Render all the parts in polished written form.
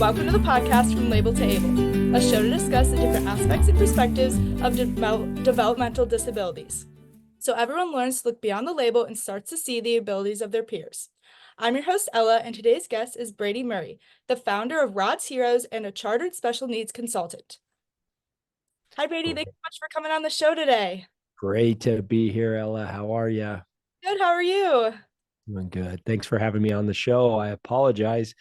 welcome to the podcast From Label to Able, a show to discuss the different aspects and perspectives of developmental disabilities. So everyone learns to look beyond the label and starts to see the abilities of their peers. I'm your host, Ella, and today's guest is Brady Murray, the founder of Rod's Heroes and a chartered special needs consultant. Hi, Brady. Thanks so much for coming on the show today. Great to be here, Ella. How are you? Good. How are you? Doing good. Thanks for having me on the show. I apologize.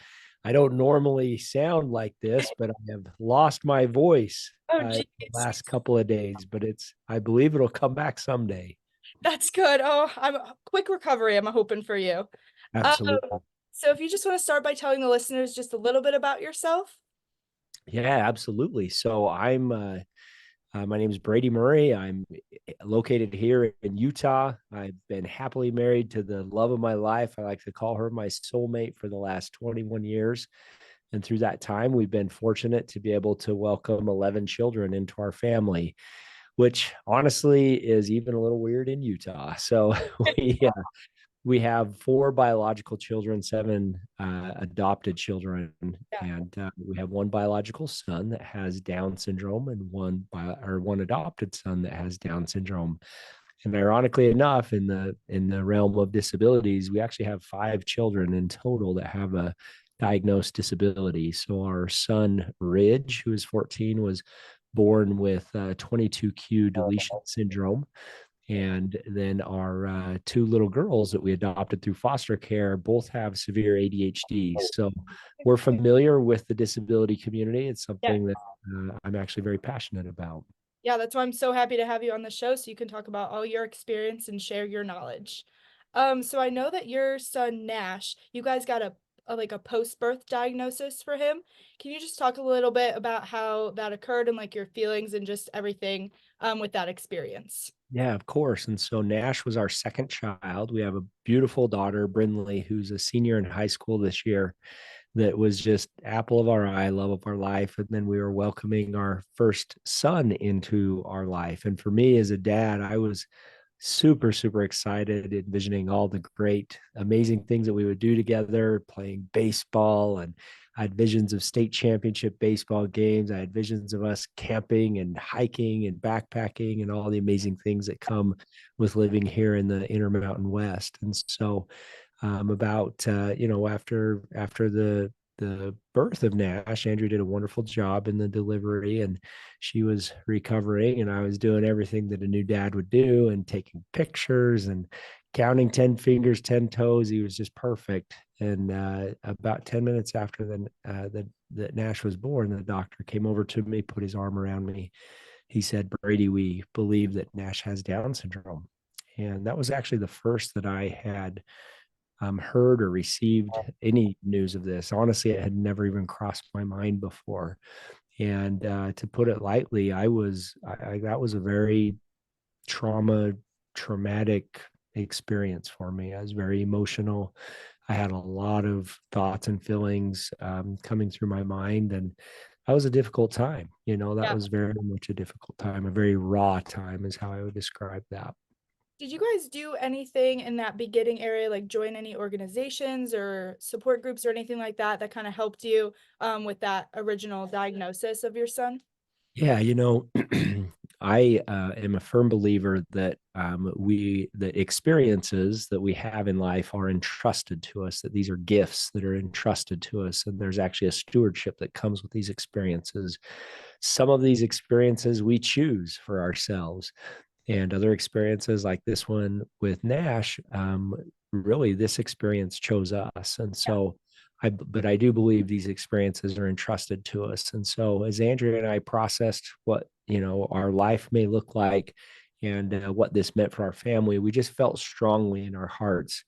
I don't normally sound like this, but I have lost my voice Oh, the geez. last couple of days, but I believe it'll come back someday. That's good. Oh, I'm quick recovery. I'm hoping for you. Um, Absolutely. so if you just want to start by telling the listeners just a little bit about yourself. Yeah, absolutely. My name is Brady Murray. I'm located here in Utah. I've been happily married to the love of my life. I like to call her my soulmate for the last 21 years. And through that time, we've been fortunate to be able to welcome 11 children into our family, which honestly is even a little weird in Utah. So we have four biological children, seven adopted children, Yeah. and we have one biological son that has Down syndrome, and one adopted son that has Down syndrome. And ironically enough, in the realm of disabilities, we actually have five children in total that have a diagnosed disability. So our son Ridge, who is 14, was born with 22q deletion syndrome, and then our two little girls that we adopted through foster care both have severe ADHD. So we're familiar with the disability community. It's Yeah. something that I'm actually very passionate about. Yeah, that's why I'm so happy to have you on the show so you can talk about all your experience and share your knowledge. So I know that your son Nash, you guys got a post-birth diagnosis for him. Can you just talk a little bit about how that occurred and like your feelings and just everything with that experience? Yeah, of course. And so Nash was our second child. We have a beautiful daughter, Brindley, who's a senior in high school this year, that was just apple of our eye, love of our life. And then we were welcoming our first son into our life. And for me as a dad, I was super, super excited, envisioning all the great, amazing things that we would do together, playing baseball. And I had visions of state championship baseball games. I had visions of us camping and hiking and backpacking and all the amazing things that come with living here in the Intermountain West. And so about after the birth of Nash, Andrew did a wonderful job in the delivery, and she was recovering, and I was doing everything that a new dad would do, and taking pictures and counting 10 fingers, 10 toes. He was just perfect. And about 10 minutes after that Nash was born, the doctor came over to me, put his arm around me. He said, Brady, we believe that Nash has Down syndrome. And that was actually the first that I had heard or received any news of this. Honestly, it had never even crossed my mind before. And to put it lightly, that was a very traumatic experience for me. I was very emotional. I had a lot of thoughts and feelings coming through my mind, and that was a difficult time. That Yeah. was very much a difficult time, a very raw time, is how I would describe that. Did you guys do anything in that beginning area, like join any organizations or support groups or anything like that that kind of helped you with that original diagnosis of your son? Yeah, I am a firm believer that the experiences that we have in life are entrusted to us, that these are gifts that are entrusted to us. And there's actually a stewardship that comes with these experiences. Some of these experiences we choose for ourselves, and other experiences like this one with Nash, really this experience chose us. And so but I do believe these experiences are entrusted to us. And so as Andrea and I processed what, our life may look like, and what this meant for our family, we just felt strongly in our hearts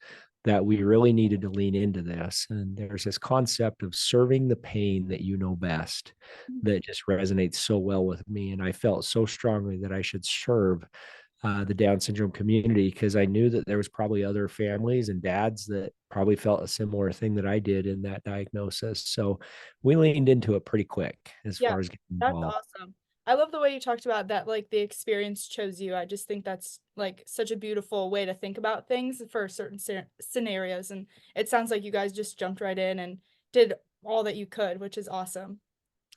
that we really needed to lean into this. And there's this concept of serving the pain that you know best that just resonates so well with me. And I felt so strongly that I should serve the Down syndrome community, because I knew that there was probably other families and dads that probably felt a similar thing that I did in that diagnosis. So we leaned into it pretty quick as Yeah, far as getting that's involved. awesome. I love the way you talked about that, like the experience chose you. I just think that's like such a beautiful way to think about things for certain scenarios. And it sounds like you guys just jumped right in and did all that you could, which is awesome.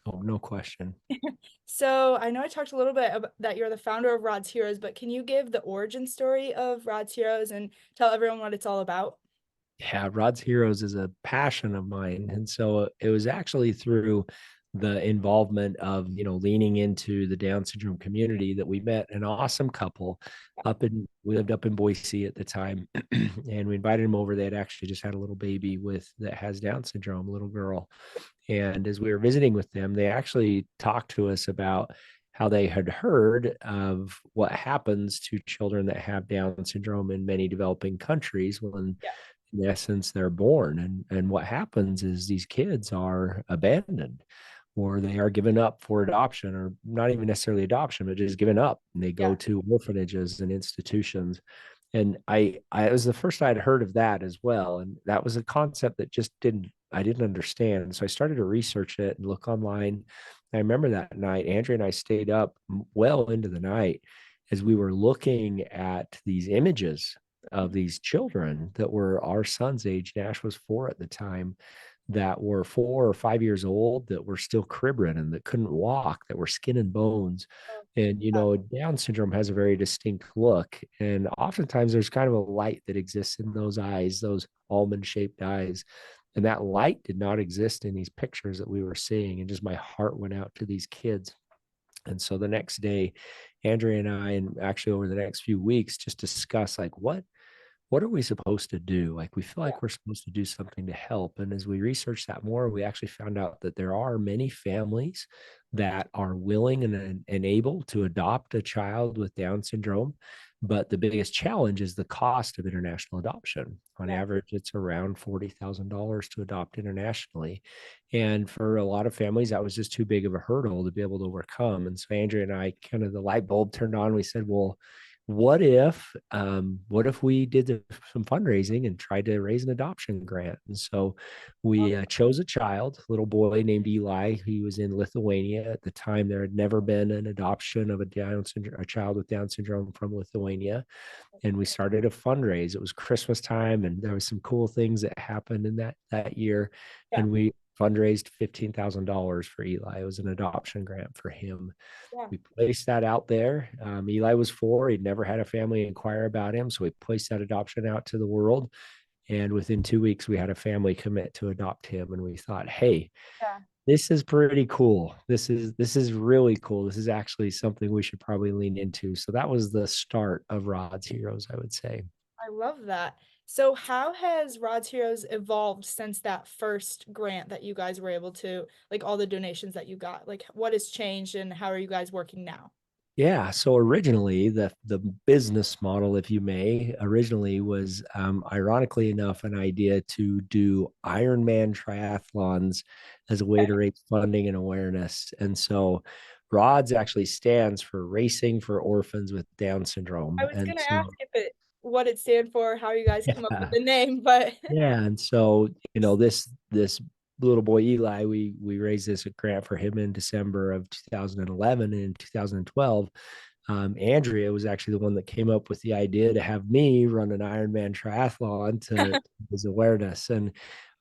Oh, no question. So I know I talked a little bit about that you're the founder of Rod's Heroes, but can you give the origin story of Rod's Heroes and tell everyone what it's all about? Yeah, Rod's Heroes is a passion of mine. And so it was actually through the involvement of, leaning into the Down syndrome community that we met an awesome couple we lived up in Boise at the time. And we invited them over. They had actually just had a little baby that has Down syndrome, a little girl. And as we were visiting with them, they actually talked to us about how they had heard of what happens to children that have Down syndrome in many developing countries when, Yeah, in essence, they're born. And what happens is these kids are abandoned or they are given up for adoption, or not even necessarily adoption, but just given up. And they go yeah, to orphanages and institutions. And I it was the first I'd heard of that as well. And that was a concept that just I didn't understand. So I started to research it and look online. I remember that night, Andrea and I stayed up well into the night as we were looking at these images of these children that were our son's age. Nash was 4 at the time, that were 4 or 5 years old, that were still crib ridden, that couldn't walk, that were skin and bones. oh, And, yeah, Down syndrome has a very distinct look. And oftentimes there's kind of a light that exists in those eyes, those almond shaped eyes. And that light did not exist in these pictures that we were seeing. And just my heart went out to these kids. And so the next day, Andrea and I, and actually over the next few weeks, just discuss like what are we supposed to do? Like, we feel yeah, like we're supposed to do something to help. And as we researched that more, we actually found out that there are many families that are willing and able to adopt a child with Down syndrome. But the biggest challenge is the cost of international adoption. On yeah, average, it's around $40,000 to adopt internationally. And for a lot of families, that was just too big of a hurdle to be able to overcome. And so Andrea and I, kind of the light bulb turned on. We said, well, what if we did some fundraising and tried to raise an adoption grant? And so we chose a child, little boy named Eli. He was in Lithuania at the time. There had never been an adoption of a child with Down syndrome from Lithuania. And we started a fundraise. It was Christmas time, and there was some cool things that happened in that year. yeah, And we fundraised $15,000 for Eli. It was an adoption grant for him. yeah, We placed that out there. Eli was 4. He'd never had a family inquire about him. So we placed that adoption out to the world. And within 2 weeks, we had a family commit to adopt him. And we thought, hey, yeah. this is pretty cool. This is really cool. This is actually something we should probably lean into. So that was the start of Rod's Heroes, I would say. I love that. So how has Rod's Heroes evolved since that first grant that you guys were able to, like all the donations that you got? Like what has changed and how are you guys working now? Yeah. So originally, the business model, if you may, originally was, ironically enough, an idea to do Ironman triathlons as a way Okay. to raise funding and awareness. And so, RODS actually stands for Racing for Orphans with Down I Syndrome. was And gonna so, ask if it what it stand for, how you guys come up with yeah, the name, but yeah. And so, this little boy Eli, we raised this grant for him in December of 2011. And in 2012, Andrea was actually the one that came up with the idea to have me run an Ironman triathlon to his awareness. And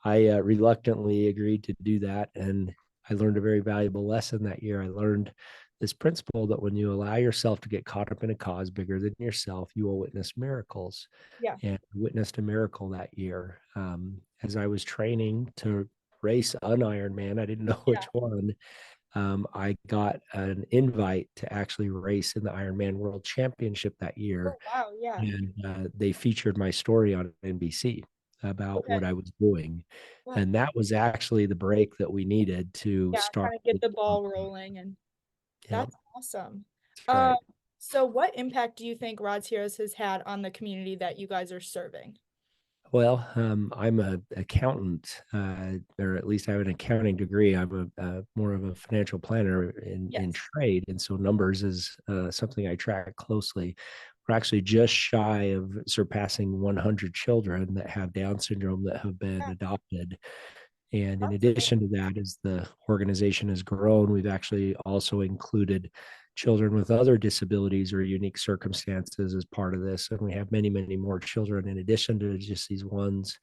I reluctantly agreed to do that. And I learned a very valuable lesson that year. I learned this principle that when you allow yourself to get caught up in a cause bigger than yourself, you will witness miracles. yeah, And witnessed a miracle that year, as I was training to race an Ironman. I didn't know yeah. which one. I got an invite to actually race in the Ironman World Championship that year, Oh wow, yeah. and they featured my story on NBC about Okay. what I was doing, Yeah. and that was actually the break that we needed to Yeah, start. kind of get the ball rolling and Yeah, that's awesome. that's Um, right. so what impact do you think Rod's Heroes has had on the community that you guys are serving? Well, I'm a accountant, or at least I have an accounting degree. I'm more of a financial planner in Yes. trade, and so numbers is something I track closely. We're actually just shy of surpassing 100 children that have Down syndrome that have been Yeah, adopted. And in that's addition to that, as the organization has grown, we've actually also included children with other disabilities or unique circumstances as part of this. And we have many, many more children in addition to just these ones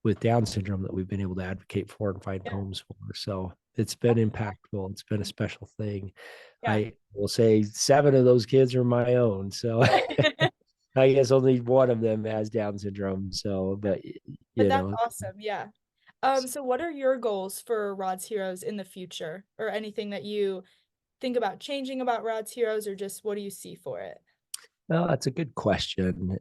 with Down syndrome that we've been able to advocate for and find Yeah. homes for. So it's been impactful. It's been a special thing. Yeah. I will say 7 of those kids are my own. So I guess only one of them has Down syndrome. So, but But you that's know, awesome. Yeah. So what are your goals for Rod's Heroes in the future, or anything that you think about changing about Rod's Heroes, or just what do you see for it? well, that's a good question.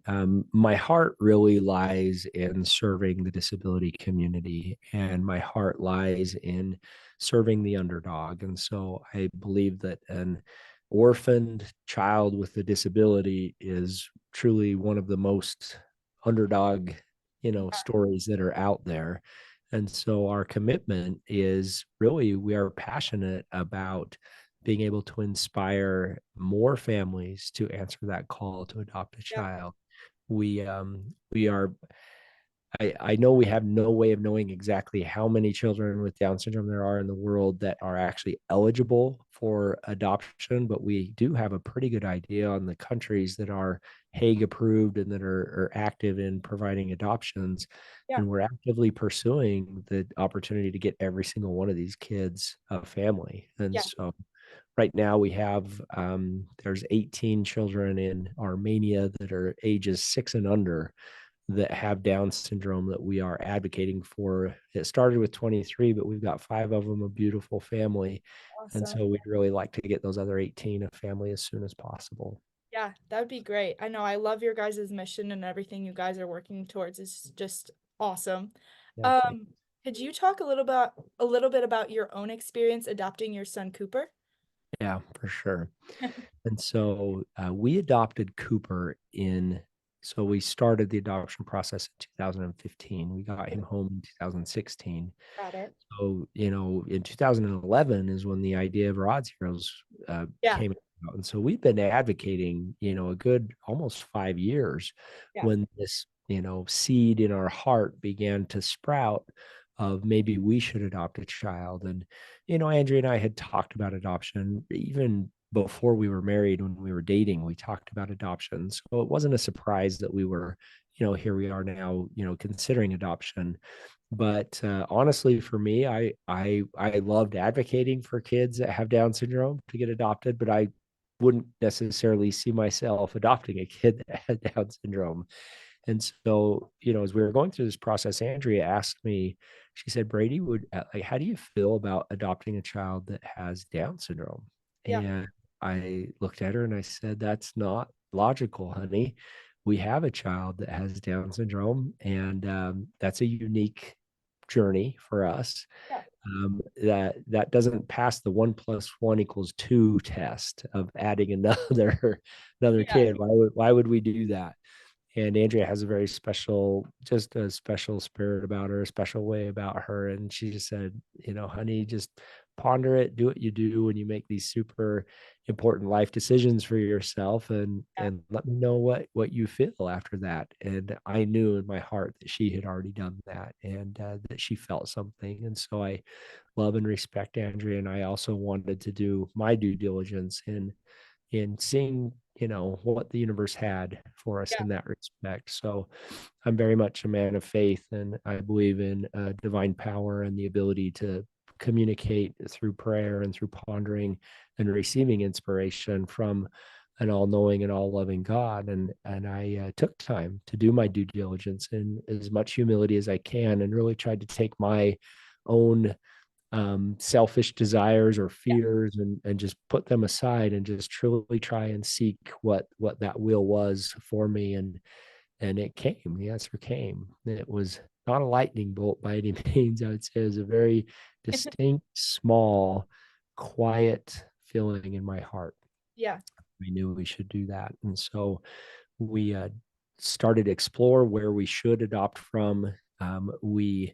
My heart really lies in serving the disability community, and my heart lies in serving the underdog. And so I believe that an orphaned child with a disability is truly one of the most underdog, stories that are out there. And so our commitment is really we are passionate about being able to inspire more families to answer that call to adopt a Yeah. child. We are I know we have no way of knowing exactly how many children with Down syndrome there are in the world that are actually eligible for adoption, but we do have a pretty good idea on the countries that are Hague approved and that are active in providing adoptions. Yeah. And we're actively pursuing the opportunity to get every single one of these kids a family. And Yeah. so right now we have there's 18 children in Armenia that are ages 6 and under that have Down syndrome that we are advocating for. It started with 23, but we've got 5 of them, a beautiful family. And Awesome. so we'd really like to get those other 18 a family as soon as possible. Yeah, that would be great. I know I love your guys' mission, and everything you guys are working towards is just awesome. Yeah, thank Um, could you talk a little bit about your own experience adopting your son Cooper? Yeah, for sure. And so we adopted Cooper so we started the adoption process in 2015. We got him home in 2016. Got it. So, in 2011 is when the idea of Rod's Heroes Yeah. came out. And so we've been advocating, a good almost 5 years Yeah. when this, seed in our heart began to sprout of maybe we should adopt a child. And, Andrea and I had talked about adoption even before we were married. When we were dating, we talked about adoption. So it wasn't a surprise that we were, here we are now, considering adoption. But honestly, for me, I loved advocating for kids that have Down syndrome to get adopted, but I wouldn't necessarily see myself adopting a kid that had Down syndrome. And so, as we were going through this process, Andrea asked me, she said, Brady, how do you feel about adopting a child that has Down syndrome? Yeah. And I looked at her and I said, that's not logical, honey. We have a child that has Down syndrome, and that's a unique journey for us. Yeah. That doesn't pass the 1+1 = 2 test of adding another Yeah. kid. Why would we do that? And Andrea has a very just a special spirit about her, a special way about her. And she just said, honey, just ponder it, do what you do when you make these super important life decisions for yourself, and Yeah. let me know what you feel after that. And I knew in my heart that she had already done that, and that she felt something. And so I love and respect Andrea, and I also wanted to do my due diligence in seeing what the universe had for us Yeah. in that respect. So I'm very much a man of faith, and I believe in divine power and the ability to communicate through prayer and through pondering and receiving inspiration from an all-knowing and all-loving God. And I took time to do my due diligence in as much humility as I can, and really tried to take my own selfish desires or fears, and just put them aside and just truly try and seek what that will was for me. And it came. The answer came. It was not a lightning bolt by any means. I would say it was a very distinct, small, quiet feeling in my heart. Yeah. We knew we should do that. And so we started to explore where we should adopt from. We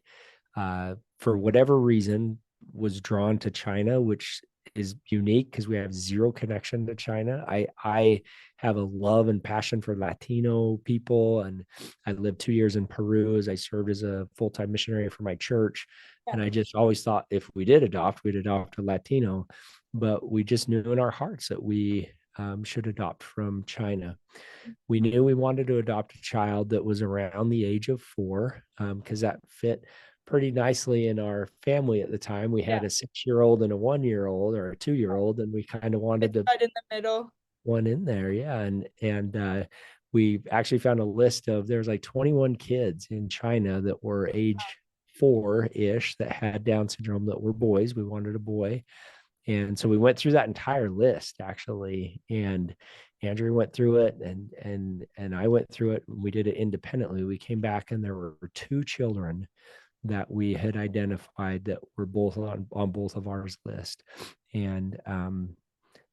for whatever reason, was drawn to China, which is unique because we have zero connection to China. I have a love and passion for Latino people, and I lived 2 years in Peru as I served as a full-time missionary for my church. Yeah. And I just always thought if we did adopt, we'd adopt a Latino, but we just knew in our hearts that we should adopt from China. We knew we wanted to adopt a child that was around the age of 4 because that fit pretty nicely in our family at the time. We Yeah. had a 6-year old and a 1-year old or a 2-year old, and we kind of wanted It's to right in the middle. one in there. Yeah. And we actually found a list of there's like 21 kids in China that were age 4-ish that had Down syndrome that were boys. We wanted a boy. And so we went through that entire list actually. And Andrew went through it and I went through it. We did it independently. We came back and there were 2 children that we had identified that were both on both of ours list. And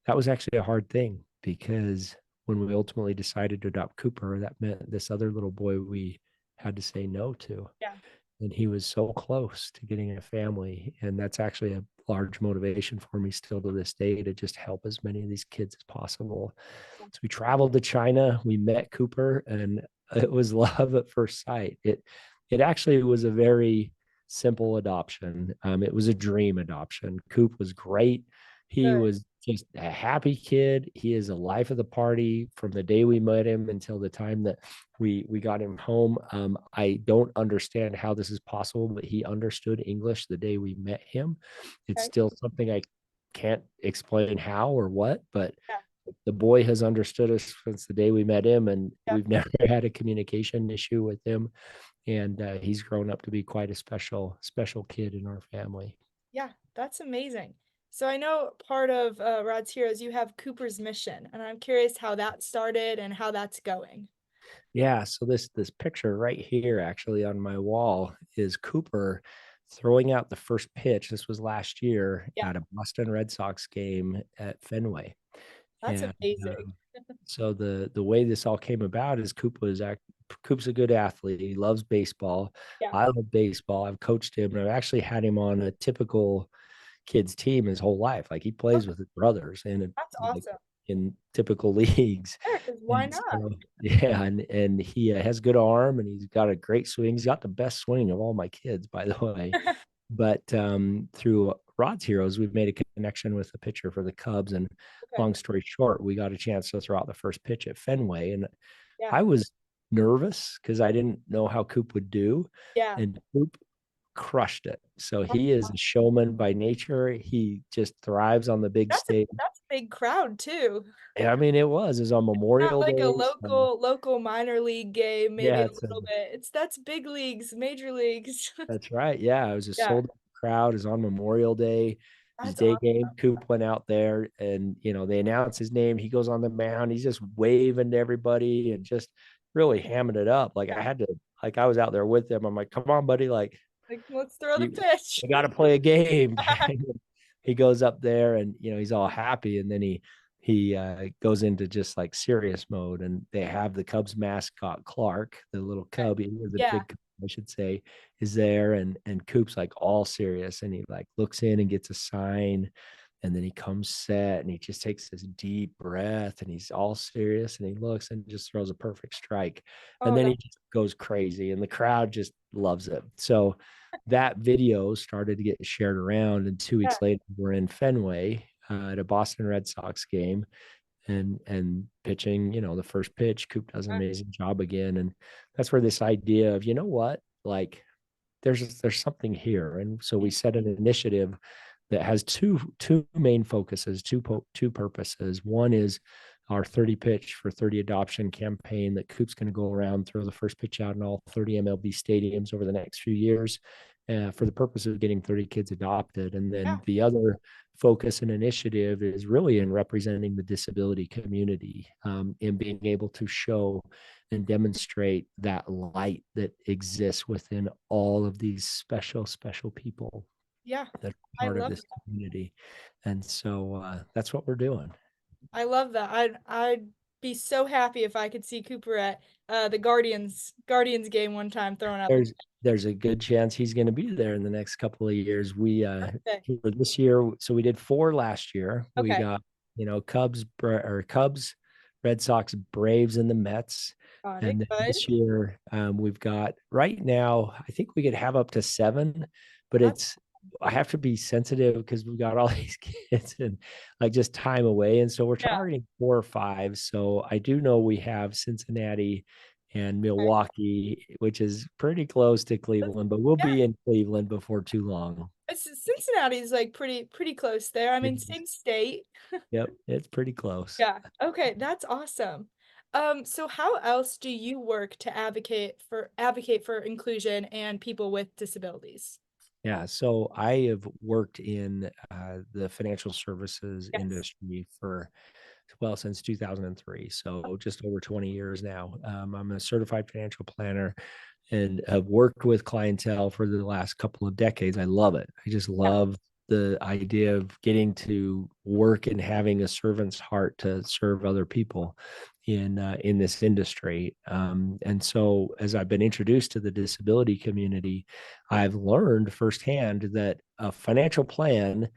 that was actually a hard thing because when we ultimately decided to adopt Cooper, that meant this other little boy we had to say no to. Yeah. And he was so close to getting a family. And that's actually a large motivation for me still to this day to just help as many of these kids as possible. So we traveled to China, we met Cooper, and it was love at first sight. It actually was a very simple adoption. It was a dream adoption. Coop was great. He Good. was just a happy kid. He is a life of the party from the day we met him until the time that we got him home. I don't understand how this is possible, but he understood English the day we met him. It's Okay. still something I can't explain how or what, but Yeah. the boy has understood us since the day we met him, and Yeah. we've never had a communication issue with him. And he's grown up to be quite a special kid in our family. Yeah. That's amazing. So I know part of Rod's Heroes, you have Cooper's mission, and I'm curious how that started and how that's going. Yeah, so this picture right here actually on my wall is Cooper throwing out the first pitch. This was last year Yeah. at a Boston Red Sox game at Fenway. That's And amazing. so the way this all came about is Coop's a good athlete. He loves baseball. Yeah. I love baseball. I've coached him, and I've actually had him on a typical kid's team his whole life. Like he plays Okay. with his brothers That's like awesome. in typical leagues. Sure, because why And not? so, yeah, and he has good arm and he's got a great swing. He's got the best swing of all my kids, by the way. But through Rod's Heroes, we've made a connection with the pitcher for the Cubs. And Okay. long story short, we got a chance to throw out the first pitch at Fenway. And Yeah. I was nervous because I didn't know how Coop would do. Yeah. And Coop crushed it. So That's he is a showman by nature. He just thrives on the big that's a stage. that's a big crowd too. I mean, it was on Not Memorial like a Day. So local minor league game, maybe yeah, a little bit. That's big leagues, major leagues. that's right. Yeah, it was a Yeah. sold out crowd. It was on Memorial Day. His That's day awesome. game. Coop went out there, and they announce his name. He goes on the mound. He's just waving to everybody and just really hamming it up. Like I Yeah. had to, like I was out there with him. I'm like, come on, buddy. Like Like, let's throw the you, pitch. you got to play a game. He goes up there, and he's all happy, and then he goes into just like serious mode, and they have the Cubs mascot Clark, the little Okay. cub, he was a Yeah. big cub, I should say, is there, and Coop's like all serious, and he like looks in and gets a sign, and then he comes set, and he just takes this deep breath, and he's all serious, and he looks and just throws a perfect strike, and Oh, then that, he just goes crazy, and the crowd just loves it. So that video started to get shared around, and 2 weeks yeah. later we're in Fenway at a Boston Red Sox game, and pitching the first pitch. Coop does an amazing job again, and that's where this idea of what, like, there's something here. And so we set an initiative that has two main focuses, two purposes. One is our 30 pitch for 30 adoption campaign that Coop's going to go around, throw the first pitch out in all 30 MLB stadiums over the next few years, for the purpose of getting 30 kids adopted. And Yeah. then the other focus and initiative is really in representing the disability community, in being able to show and demonstrate that light that exists within all of these special people Yeah. that are I part of love this community. And so that's what we're doing. I love that. I'd be so happy if I could see Cooper at the Guardians game one time throwing out the There's a good chance he's going to be there in the next couple of years. We birthday. for this year, so we did 4 last year. We Okay. got Cubs, Red Sox, Braves, and the Mets. Got it. And then Good. this year, we've got right now. I think we could have up to 7, but That's it's I have to be sensitive because we've got all these kids and like just time away. And so we're Yeah. targeting 4 or 5. So I do know we have Cincinnati and Okay. Milwaukee, which is pretty close to That's- Cleveland, but we'll Yeah. be in Cleveland before too long. Cincinnati's like pretty close there. I It mean, is. same state. Yep, it's pretty close. Yeah. Okay, that's awesome. So how else do you work to advocate for inclusion and people with disabilities? Yeah, so I have worked in the financial services Yes. industry for, well, since 2003. So just over 20 years now. I'm a certified financial planner and have worked with clientele for the last couple of decades. I love it. I just Yeah. love the idea of getting to work and having a servant's heart to serve other people in this industry. And so, as I've been introduced to the disability community, I've learned firsthand that a financial plan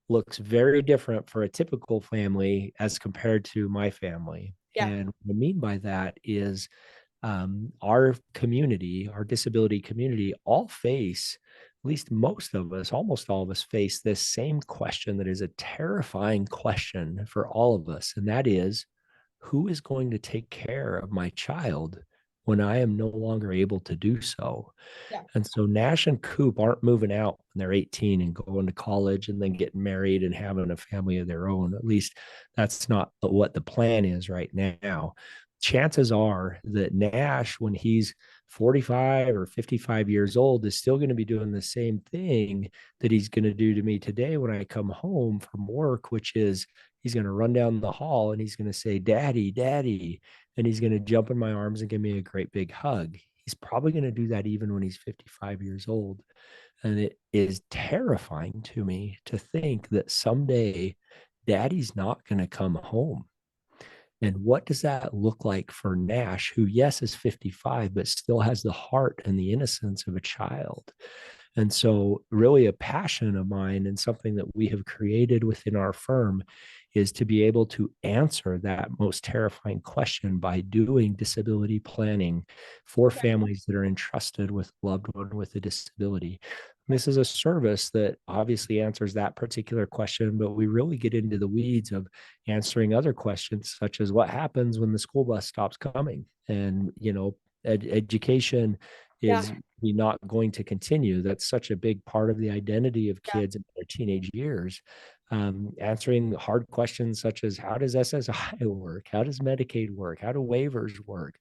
looks very different for a typical family as compared to my family. Yeah. And what I mean by that is our community, our disability community, all face, at least most of us, almost all of us face this same question that is a terrifying question for all of us. And that is, who is going to take care of my child when I am no longer able to do so? Yeah. And so Nash and Coop aren't moving out when they're 18 and going to college and then getting married and having a family of their own. At least that's not what the plan is right now. Chances are that Nash, when he's 45 or 55 years old, is still going to be doing the same thing that he's going to do to me today when I come home from work, which is he's going to run down the hall and he's going to say, Daddy, Daddy. And he's going to jump in my arms and give me a great big hug. He's probably going to do that even when he's 55 years old. And it is terrifying to me to think that someday daddy's not going to come home. And what does that look like for Nash, who, yes, is 55, but still has the heart and the innocence of a child? And so, really, a passion of mine and something that we have created within our firm is to be able to answer that most terrifying question by doing disability planning for Okay. families that are entrusted with a loved one with a disability. This is a service that obviously answers that particular question, but we really get into the weeds of answering other questions, such as what happens when the school bus stops coming, and education Yeah. is not going to continue. That's such a big part of the identity of Yeah. kids in their teenage years. Answering hard questions such as how does SSI work? How does Medicaid work? How do waivers work?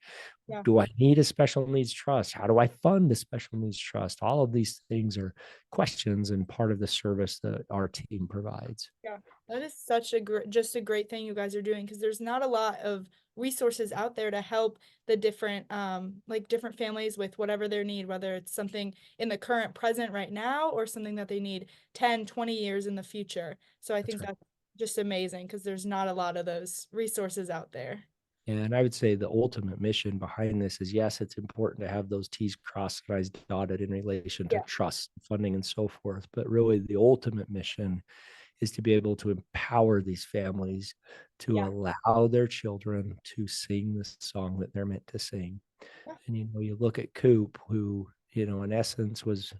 Yeah. Do I need a special needs trust? How do I fund a special needs trust? All of these things are questions and part of the service that our team provides. Yeah, that is such a just a great thing you guys are doing because there's not a lot of resources out there to help the different like different families with whatever their need, whether it's something in the current present right now or something that they need 10, 20 years in the future. So I That's think right. that's just amazing because there's not a lot of those resources out there. And I would say the ultimate mission behind this is yes, it's important to have those T's crossed and I's dotted in relation to Yeah. trust, funding, and so forth. But really, the ultimate mission is to be able to empower these families to Yeah. allow their children to sing the song that they're meant to sing. Yeah. And you look at Coop, who in essence was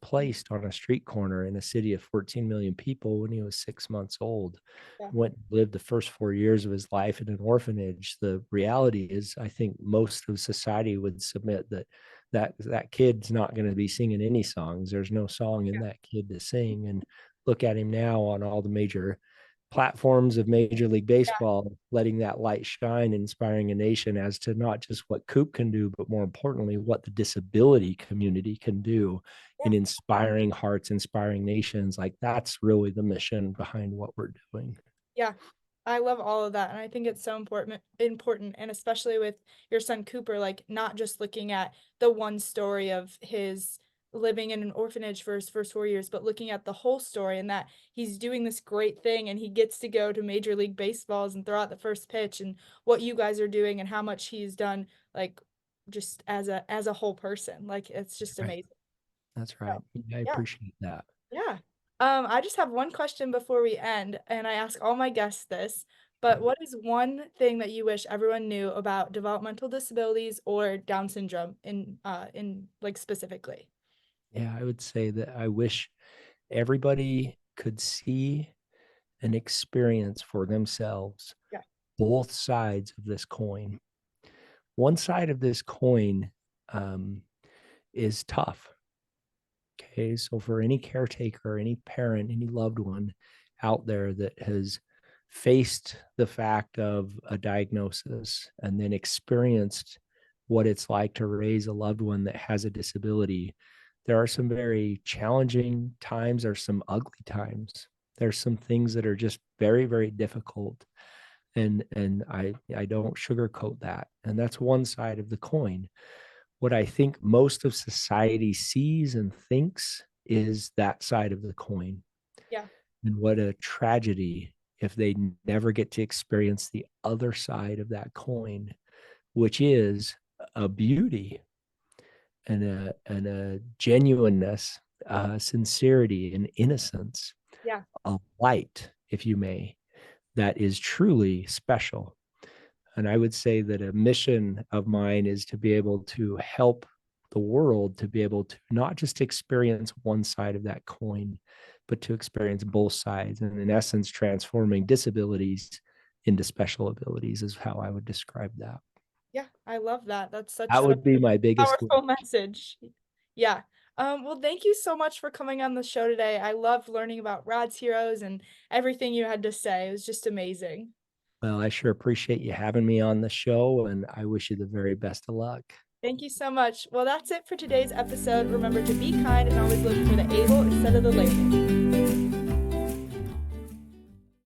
placed on a street corner in a city of 14 million people when he was 6 months old. Yeah. Went lived the first 4 years of his life in an orphanage. The reality is, I think most of society would submit that kid's not going to be singing any songs. There's no song in that kid to sing. And look at him now on all the major platforms of Major League Yeah. Baseball, letting that light shine, inspiring a nation as to not just what Coop can do, but more importantly, what the disability community can do Yeah. in inspiring hearts, inspiring nations. Like that's really the mission behind what we're doing. Yeah, I love all of that, and I think it's so important, and especially with your son Cooper, like not just looking at the one story of his living in an orphanage for his first 4 years, but looking at the whole story and that he's doing this great thing and he gets to go to Major League Baseballs and throw out the first pitch and what you guys are doing and how much he's done, like just as a whole person. Like it's That's just right. amazing. That's So, right. I yeah. appreciate that. Yeah. I just have one question before we end, and I ask all my guests this, but what is one thing that you wish everyone knew about developmental disabilities or Down syndrome in like specifically? Yeah, I would say that I wish everybody could see and experience for themselves Yeah, both sides of this coin. One side of this coin um, is tough. Okay. So, for any caretaker, any parent, any loved one out there that has faced the fact of a diagnosis and then experienced what it's like to raise a loved one that has a disability, there are some very challenging times, there's some ugly times. There's some things that are just very, very difficult. And I don't sugarcoat that. And that's one side of the coin. What I think most of society sees and thinks is that side of the coin. yeah, And what a tragedy if they never get to experience the other side of that coin, which is a beauty and a genuineness, sincerity and innocence, yeah, a light, if you may, that is truly special. And I would say that a mission of mine is to be able to help the world to be able to not just experience one side of that coin, but to experience both sides. And in essence, transforming disabilities into special abilities is how I would describe that. yeah. I love that. That's That such a would be my biggest powerful wish. message. Yeah. Well, thank you so much for coming on the show today. I loved learning about Rad's Heroes and everything you had to say. It was just amazing. Well, I sure appreciate you having me on the show, and I wish you the very best of luck. Thank you so much. Well, that's it for today's episode. Remember to be kind and always look for the able instead of the label.